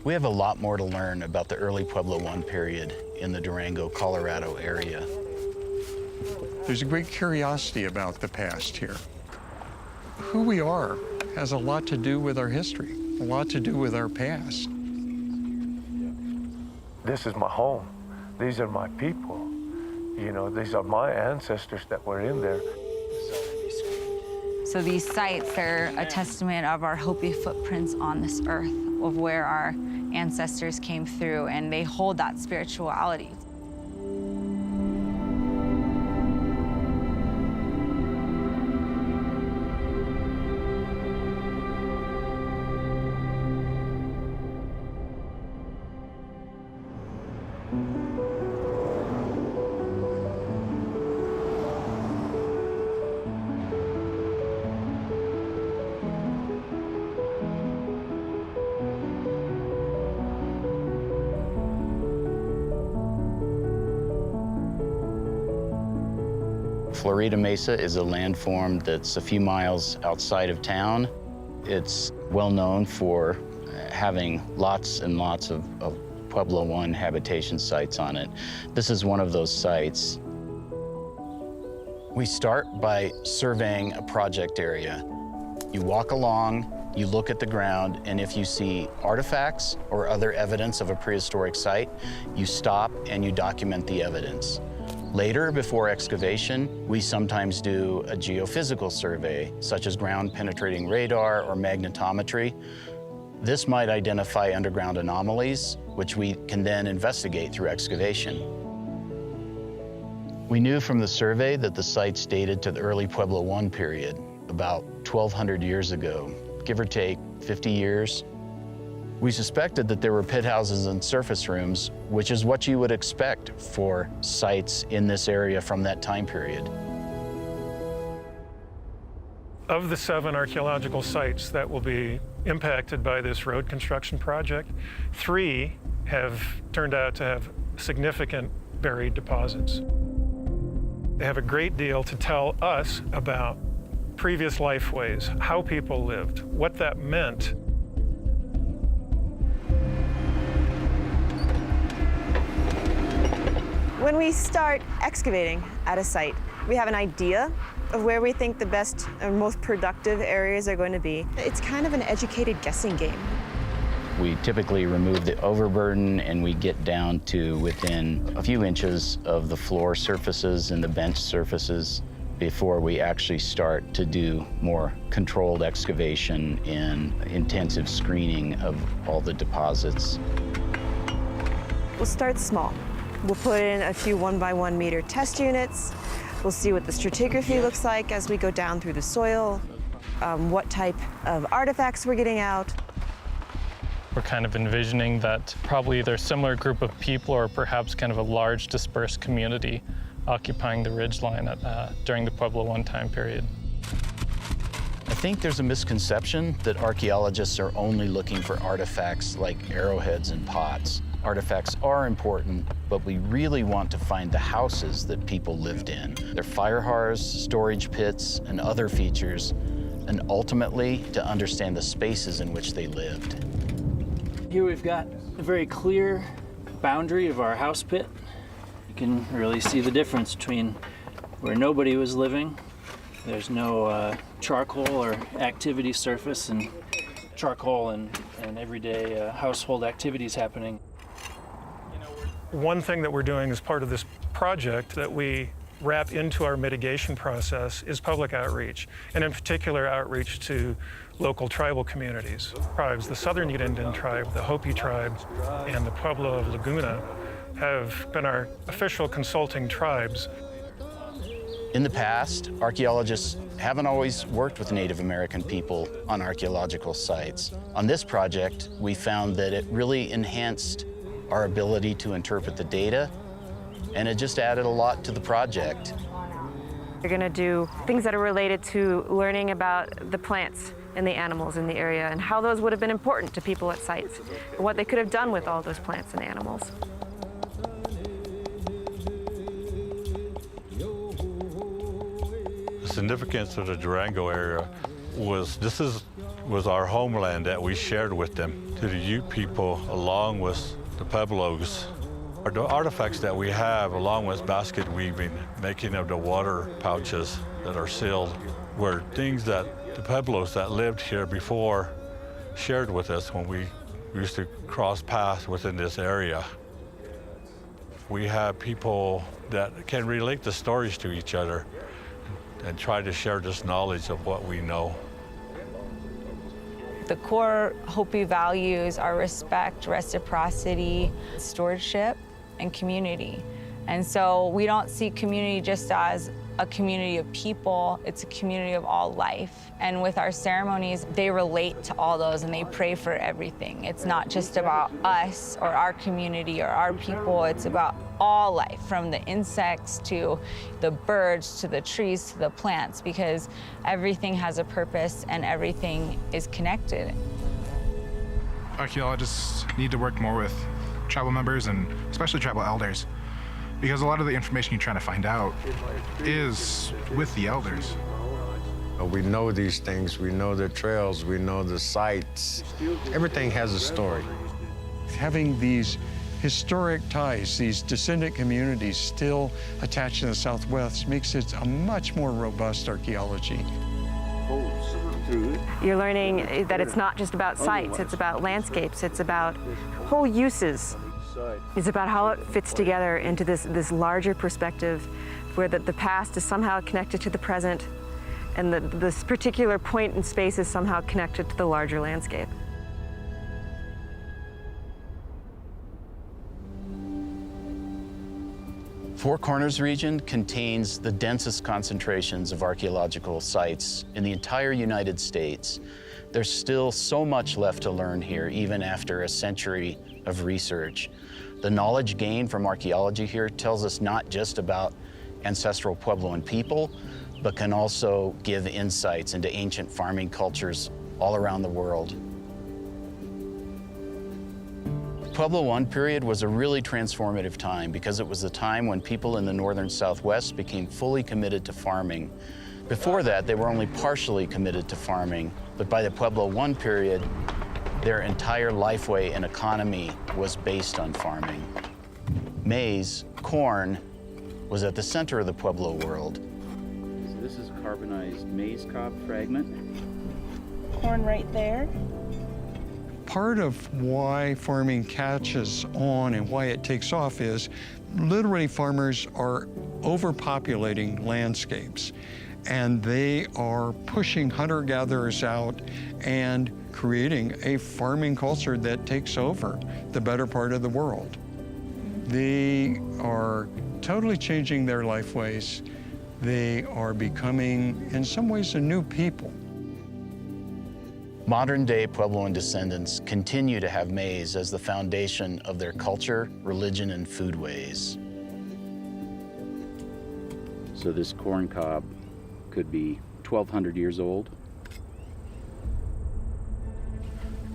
We have a lot more to learn about the early Pueblo I period in the Durango, Colorado area. There's a great curiosity about the past here. Who we are has a lot to do with our history, a lot to do with our past. This is my home. These are my people. You know, these are my ancestors that were in there. So these sites, they're a testament of our Hopi footprints on this earth, of where our ancestors came through, and they hold that spirituality. Florida Mesa is a landform that's a few miles outside of town. It's well known for having lots and lots of Pueblo I habitation sites on it. This is one of those sites. We start by surveying a project area. You walk along, you look at the ground, and if you see artifacts or other evidence of a prehistoric site, you stop and you document the evidence. Later, before excavation, we sometimes do a geophysical survey, such as ground-penetrating radar or magnetometry. This might identify underground anomalies, which we can then investigate through excavation. We knew from the survey that the site's dated to the early Pueblo I period, about 1,200 years ago, give or take 50 years. We suspected that there were pit houses and surface rooms, which is what you would expect for sites in this area from that time period. Of the 7 archaeological sites that will be impacted by this road construction project, 3 have turned out to have significant buried deposits. They have a great deal to tell us about previous lifeways, how people lived, what that meant. When we start excavating at a site, we have an idea of where we think the best and most productive areas are going to be. It's kind of an educated guessing game. We typically remove the overburden and we get down to within a few inches of the floor surfaces and the bench surfaces before we actually start to do more controlled excavation and intensive screening of all the deposits. We'll start small. We'll put in a few 1x1 meter test units. We'll see what the stratigraphy looks like as we go down through the soil, what type of artifacts we're getting out. We're kind of envisioning that probably there's a similar group of people or perhaps kind of a large dispersed community occupying the ridgeline during the Pueblo I time period. I think there's a misconception that archaeologists are only looking for artifacts like arrowheads and pots. Artifacts are important, but we really want to find the houses that people lived in, their fire hearths, storage pits, and other features, and ultimately to understand the spaces in which they lived. Here we've got a very clear boundary of our house pit. You can really see the difference between where nobody was living. There's no charcoal or activity surface, and charcoal and everyday household activities happening. One thing that we're doing as part of this project that we wrap into our mitigation process is public outreach, and in particular outreach to local tribal communities. Tribes, the Southern Ute Indian Tribe, the Hopi Tribe, and the Pueblo of Laguna have been our official consulting tribes. In the past, archaeologists haven't always worked with Native American people on archaeological sites. On this project, we found that it really enhanced our ability to interpret the data, and it just added a lot to the project. We're going to do things that are related to learning about the plants and the animals in the area and how those would have been important to people at sites, and what they could have done with all those plants and animals. The significance of the Durango area was our homeland that we shared with them, to the Ute people, along with the Pueblos. The artifacts that we have, along with basket weaving, making of the water pouches that are sealed, were things that the Pueblos that lived here before shared with us when we used to cross paths within this area. We have people that can relate the stories to each other and try to share this knowledge of what we know. The core Hopi values are respect, reciprocity, stewardship, and community. And so we don't see community just as a community of people, it's a community of all life. And with our ceremonies, they relate to all those and they pray for everything. It's not just about us or our community or our people, it's about all life, from the insects to the birds to the trees to the plants, because everything has a purpose and everything is connected. Archaeologists need to work more with tribal members and especially tribal elders, because a lot of the information you're trying to find out is with the elders. We know these things, we know the trails, we know the sites. Everything has a story. Having these historic ties, these descendant communities still attached in the Southwest, makes it a much more robust archaeology. You're learning that it's not just about sites, it's about landscapes, it's about whole uses. It's about how it fits together into this larger perspective where the past is somehow connected to the present and this particular point in space is somehow connected to the larger landscape. Four Corners region contains the densest concentrations of archaeological sites in the entire United States. There's still so much left to learn here, even after a century of research. The knowledge gained from archaeology here tells us not just about ancestral Puebloan people, but can also give insights into ancient farming cultures all around the world. The Pueblo I period was a really transformative time because it was the time when people in the northern Southwest became fully committed to farming. Before that, they were only partially committed to farming, but by the Pueblo I period, their entire lifeway and economy was based on farming. Maize, corn, was at the center of the Pueblo world. So this is carbonized maize cob fragment. Corn right there. Part of why farming catches on and why it takes off is literally farmers are overpopulating landscapes, and they are pushing hunter-gatherers out and creating a farming culture that takes over the better part of the world. They are totally changing their lifeways. They are becoming, in some ways, a new people. Modern-day Puebloan descendants continue to have maize as the foundation of their culture, religion, and foodways. So this corn cob could be 1,200 years old.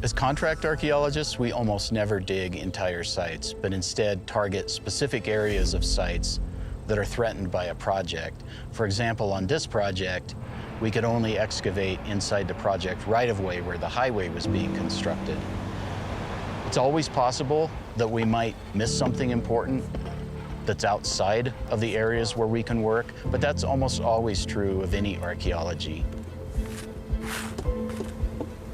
As contract archaeologists, we almost never dig entire sites, but instead target specific areas of sites that are threatened by a project. For example, on this project, we could only excavate inside the project right-of-way where the highway was being constructed. It's always possible that we might miss something important that's outside of the areas where we can work, but that's almost always true of any archaeology.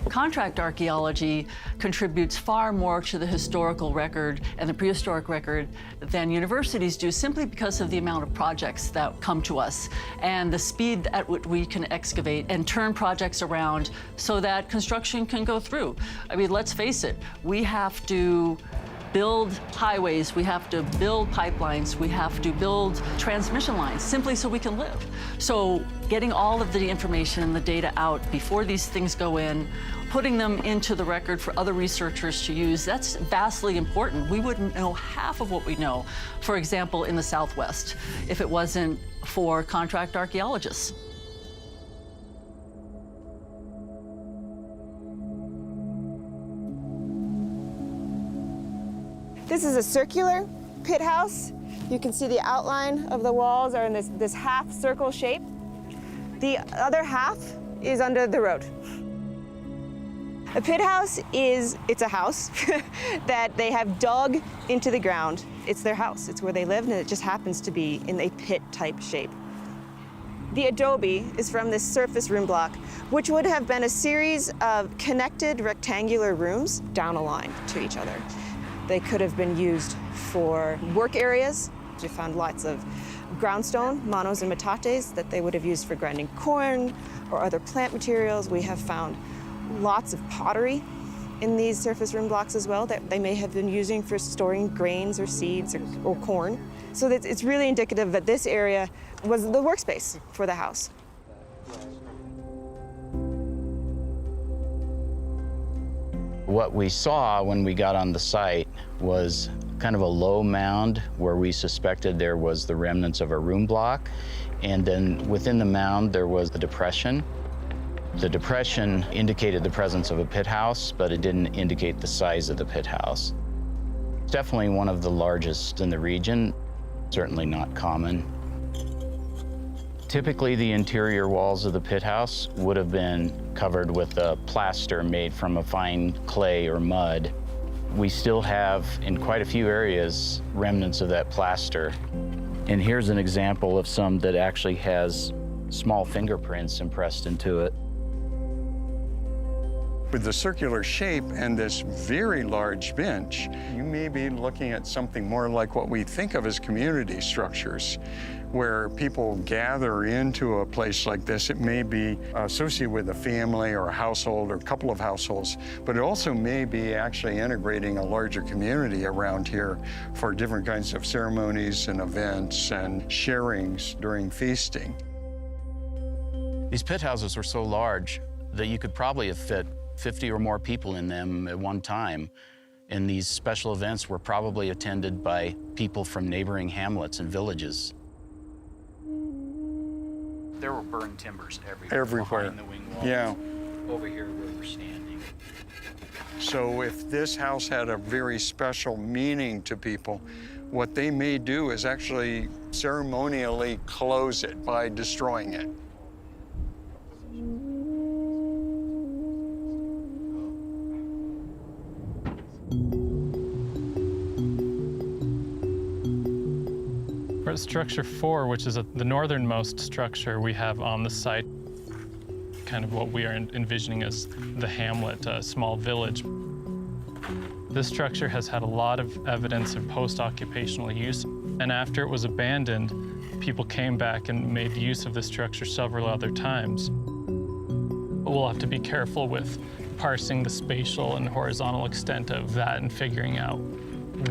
Contract archaeology contributes far more to the historical record and the prehistoric record than universities do, simply because of the amount of projects that come to us and the speed at which we can excavate and turn projects around so that construction can go through. I mean, let's face it, we have to build highways, we have to build pipelines, we have to build transmission lines simply so we can live. So getting all of the information and the data out before these things go in, putting them into the record for other researchers to use, that's vastly important. We wouldn't know half of what we know, for example, in the Southwest, if it wasn't for contract archaeologists. This is a circular pit house. You can see the outline of the walls are in this half circle shape. The other half is under the road. A pit house it's a house that they have dug into the ground. It's their house, it's where they live, and it just happens to be in a pit-type shape. The adobe is from this surface room block, which would have been a series of connected rectangular rooms down a line to each other. They could have been used for work areas. We found lots of groundstone, manos and metates, that they would have used for grinding corn or other plant materials. We have found lots of pottery in these surface room blocks as well that they may have been using for storing grains or seeds or corn. So that it's really indicative that this area was the workspace for the house. What we saw when we got on the site was kind of a low mound where we suspected there was the remnants of a room block. And then within the mound, there was the depression. The depression indicated the presence of a pit house, but it didn't indicate the size of the pit house. It's definitely one of the largest in the region, certainly not common. Typically, the interior walls of the pit house would have been covered with a plaster made from a fine clay or mud. We still have, in quite a few areas, remnants of that plaster. And here's an example of some that actually has small fingerprints impressed into it. With the circular shape and this very large bench, you may be looking at something more like what we think of as community structures, where people gather into a place like this. It may be associated with a family or a household or a couple of households, but it also may be actually integrating a larger community around here for different kinds of ceremonies and events and sharings during feasting. These pit houses were so large that you could probably have fit 50 or more people in them at one time. And these special events were probably attended by people from neighboring hamlets and villages. There were burned timbers everywhere. Behind the wing walls. Yeah. Over here where we're standing. So if this house had a very special meaning to people, what they may do is actually ceremonially close it by destroying it. We're at structure 4, which is the northernmost structure we have on the site, kind of what we are envisioning as the hamlet, a small village. This structure has had a lot of evidence of post-occupational use, and after it was abandoned, people came back and made use of this structure several other times. We'll have to be careful with parsing the spatial and horizontal extent of that and figuring out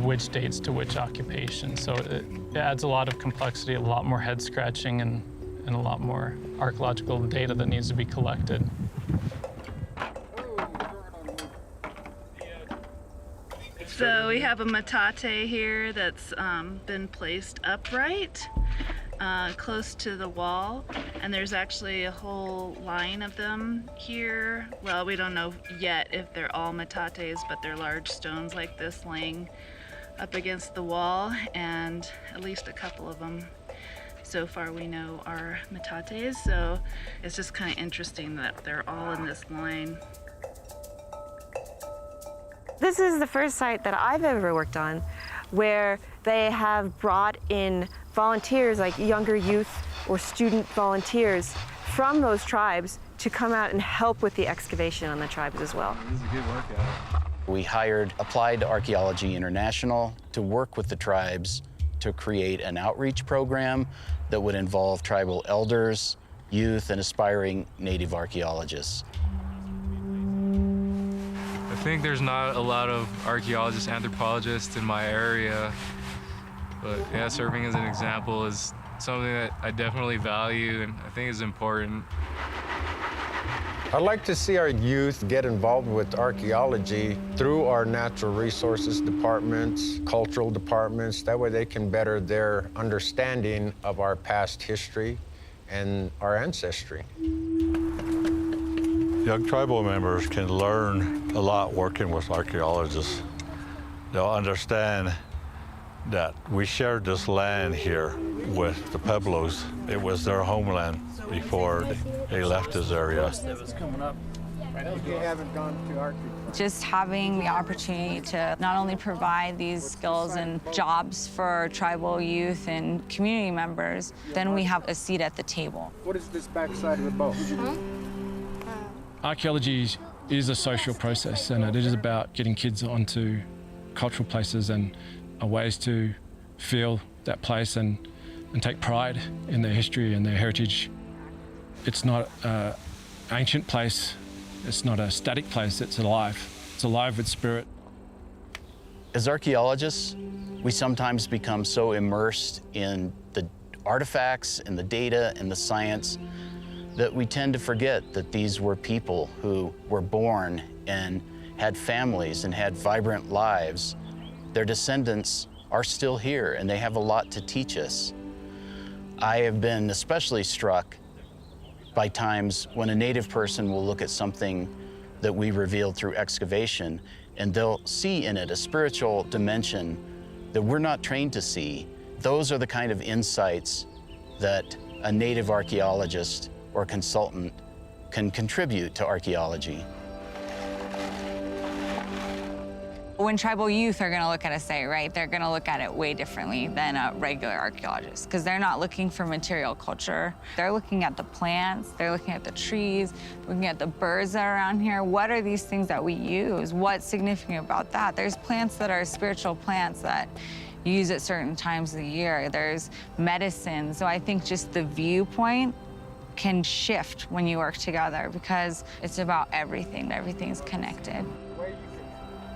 which dates to which occupation. So it adds a lot of complexity, a lot more head scratching, and a lot more archaeological data that needs to be collected. So we have a metate here that's been placed upright, close to the wall, and there's actually a whole line of them here. Well, we don't know yet if they're all metates, but they're large stones like this laying up against the wall, and at least a couple of them so far we know are metates. So it's just kind of interesting that they're all in this line. This is the first site that I've ever worked on where they have brought in volunteers, like younger youth or student volunteers from those tribes to come out and help with the excavation on the tribes as well. This is a good workout. We hired Applied Archaeology International to work with the tribes to create an outreach program that would involve tribal elders, youth, and aspiring native archaeologists. I think there's not a lot of archaeologists, anthropologists in my area, but yeah, serving as an example is something that I definitely value and I think is important. I'd like to see our youth get involved with archaeology through our natural resources departments, cultural departments. That way they can better their understanding of our past history and our ancestry. Young tribal members can learn a lot working with archaeologists. They'll understand that we share this land here with the Pueblos. It was their homeland before they left this area. You haven't gone to Arctic. Just having the opportunity to not only provide these skills and jobs for tribal youth and community members, then we have a seat at the table. What is this backside of the boat? Archaeology is a social process, and it is about getting kids onto cultural places and ways to feel that place and take pride in their history and their heritage. It's not an ancient place. It's not a static place, it's alive. It's alive with spirit. As archaeologists, we sometimes become so immersed in the artifacts and the data and the science that we tend to forget that these were people who were born and had families and had vibrant lives. Their descendants are still here and they have a lot to teach us. I have been especially struck by times when a Native person will look at something that we revealed through excavation, and they'll see in it a spiritual dimension that we're not trained to see. Those are the kind of insights that a Native archaeologist or consultant can contribute to archaeology. When tribal youth are going to look at a site, right, they're going to look at it way differently than a regular archaeologist, because they're not looking for material culture. They're looking at the plants, they're looking at the trees, looking at the birds that are around here. What are these things that we use? What's significant about that? There's plants that are spiritual plants that you use at certain times of the year. There's medicine. So I think just the viewpoint can shift when you work together, because it's about everything. Everything's connected.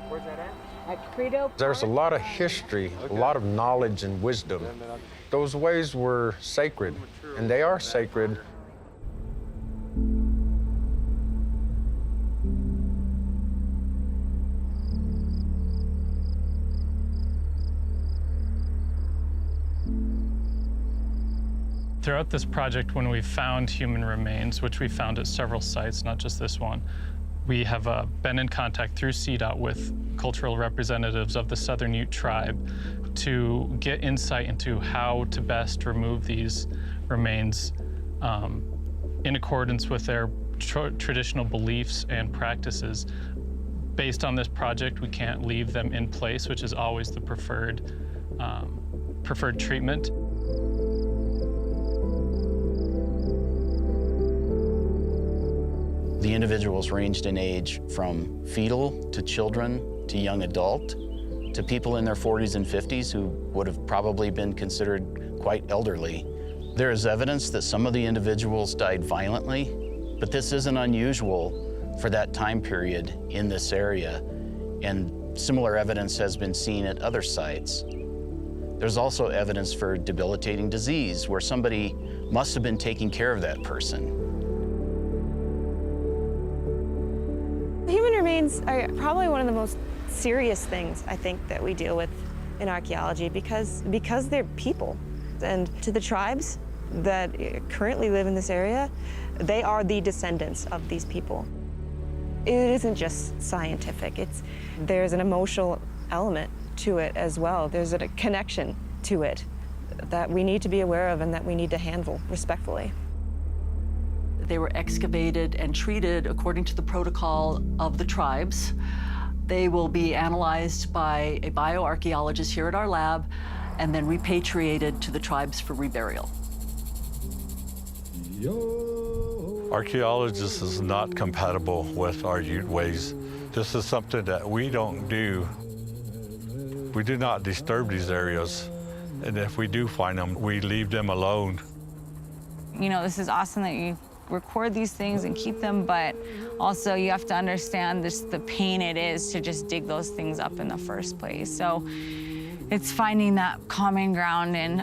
Where's that at? There's a lot of history, a lot of knowledge and wisdom. Those ways were sacred, and they are sacred. Throughout this project, when we found human remains, which we found at several sites, not just this one, we have been in contact through CDOT with cultural representatives of the Southern Ute Tribe to get insight into how to best remove these remains in accordance with their traditional beliefs and practices. Based on this project, we can't leave them in place, which is always the preferred treatment. The individuals ranged in age from fetal to children to young adult to people in their 40s and 50s who would have probably been considered quite elderly. There is evidence that some of the individuals died violently, but this isn't unusual for that time period in this area, and similar evidence has been seen at other sites. There's also evidence for debilitating disease where somebody must have been taking care of that person. Human remains are probably one of the most serious things, I think, that we deal with in archaeology because they're people. And to the tribes that currently live in this area, they are the descendants of these people. It isn't just scientific. There's an emotional element to it as well. There's a connection to it that we need to be aware of and that we need to handle respectfully. They were excavated and treated according to the protocol of the tribes. They will be analyzed by a bioarchaeologist here at our lab and then repatriated to the tribes for reburial. Archaeologists is not compatible with our Ute ways. This is something that we don't do. We do not disturb these areas, and if we do find them, we leave them alone. You know, this is awesome that you record these things and keep them, but also you have to understand the pain it is to just dig those things up in the first place. So it's finding that common ground and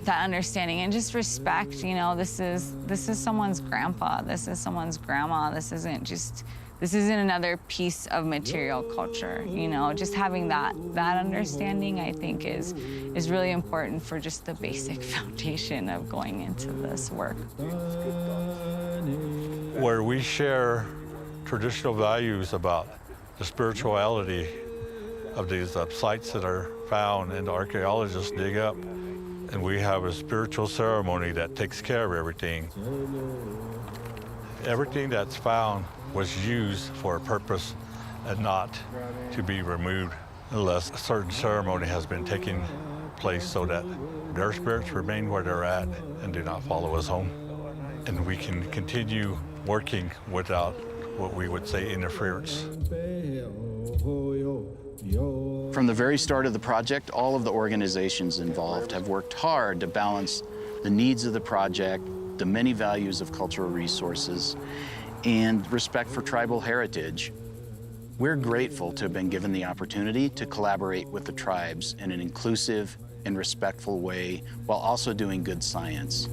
that understanding and just respect. You know, this is someone's grandpa, this is someone's grandma, this isn't another piece of material culture. You know, just having that understanding, I think, is really important for just the basic foundation of going into this work. Where we share traditional values about the spirituality of these sites that are found and the archaeologists dig up, and we have a spiritual ceremony that takes care of everything. Everything that's found was used for a purpose and not to be removed unless a certain ceremony has been taking place so that their spirits remain where they're at and do not follow us home. And we can continue working without what we would say interference. From the very start of the project, all of the organizations involved have worked hard to balance the needs of the project, the many values of cultural resources, and respect for tribal heritage. We're grateful to have been given the opportunity to collaborate with the tribes in an inclusive and respectful way while also doing good science.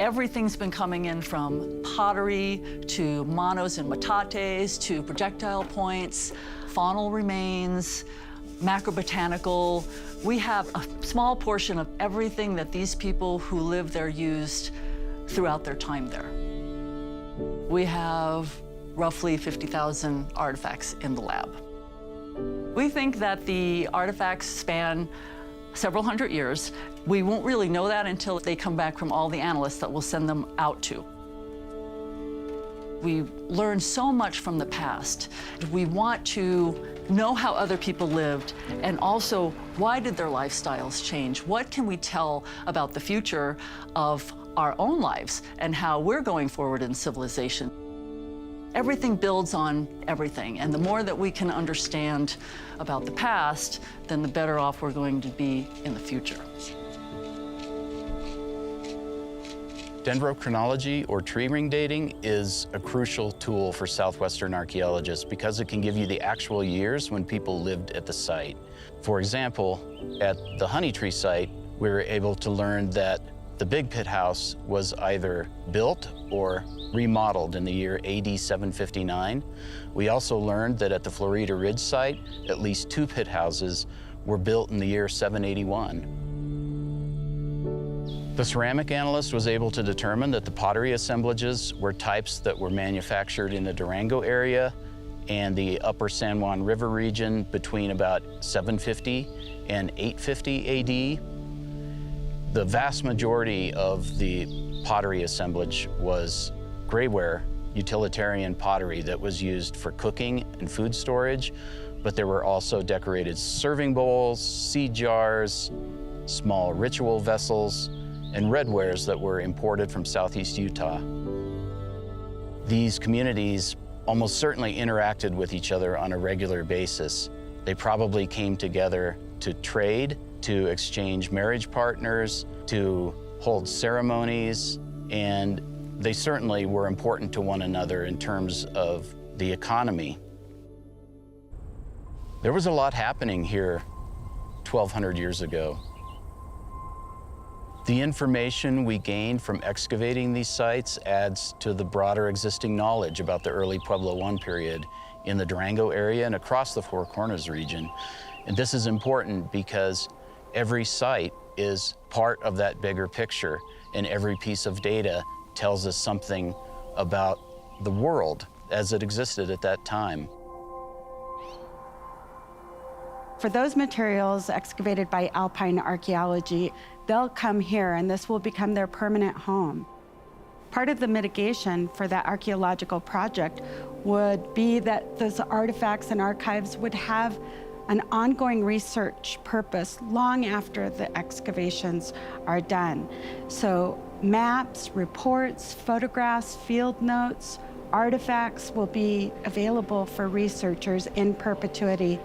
Everything's been coming in from pottery to monos and metates to projectile points, faunal remains, macrobotanical. We have a small portion of everything that these people who live there used throughout their time there. We have roughly 50,000 artifacts in the lab. We think that the artifacts span several hundred years. We won't really know that until they come back from all the analysts that we'll send them out to. We learn so much from the past. We want to know how other people lived, and also why did their lifestyles change? What can we tell about the future of our own lives and how we're going forward in civilization? Everything builds on everything, and the more that we can understand about the past, then the better off we're going to be in the future. Dendrochronology, or tree ring dating, is a crucial tool for southwestern archaeologists because it can give you the actual years when people lived at the site. For example, at the Honey Tree site, we were able to learn that the Big Pit House was either built or remodeled in the year AD 759. We also learned that at the Florida Ridge site, at least 2 pit houses were built in the year 781. The ceramic analyst was able to determine that the pottery assemblages were types that were manufactured in the Durango area and the upper San Juan River region between about 750 and 850 AD. The vast majority of the pottery assemblage was grayware, utilitarian pottery that was used for cooking and food storage, but there were also decorated serving bowls, seed jars, small ritual vessels, and redwares that were imported from southeast Utah. These communities almost certainly interacted with each other on a regular basis. They probably came together to trade, to exchange marriage partners, to hold ceremonies, and they certainly were important to one another in terms of the economy. There was a lot happening here 1,200 years ago. The information we gained from excavating these sites adds to the broader existing knowledge about the early Pueblo I period in the Durango area and across the Four Corners region. And this is important because every site is part of that bigger picture, and every piece of data tells us something about the world as it existed at that time. For those materials excavated by Alpine Archaeology, they'll come here and this will become their permanent home. Part of the mitigation for that archaeological project would be that those artifacts and archives would have an ongoing research purpose long after the excavations are done. So maps, reports, photographs, field notes, artifacts will be available for researchers in perpetuity.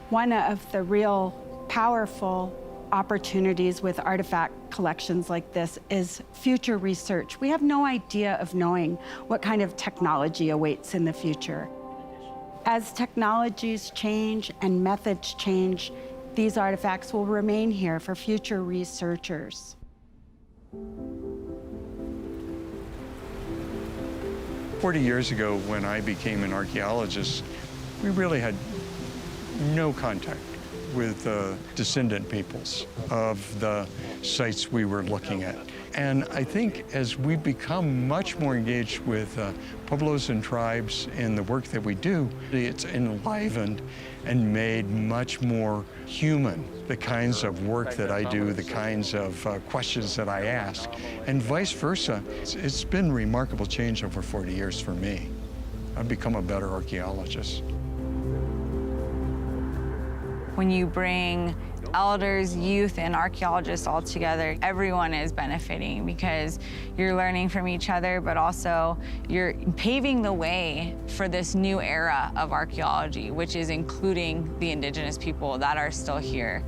One of the real powerful opportunities with artifact collections like this is future research. We have no idea of knowing what kind of technology awaits in the future. As technologies change and methods change, these artifacts will remain here for future researchers. 40 years ago, when I became an archaeologist, we really had no contact with descendant peoples of the sites we were looking at. And I think as we become much more engaged with Pueblos and tribes in the work that we do, it's enlivened and made much more human, the kinds of work that I do, the kinds of questions that I ask, and vice versa. It's been a remarkable change over 40 years for me. I've become a better archaeologist. When you bring elders, youth, and archaeologists all together, everyone is benefiting because you're learning from each other, but also you're paving the way for this new era of archaeology, which is including the indigenous people that are still here.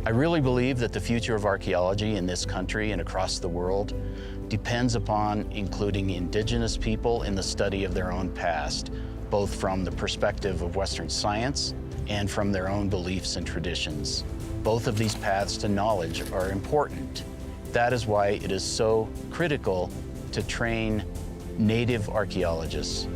I really believe that the future of archaeology in this country and across the world depends upon including indigenous people in the study of their own past, both from the perspective of Western science and from their own beliefs and traditions. Both of these paths to knowledge are important. That is why it is so critical to train native archaeologists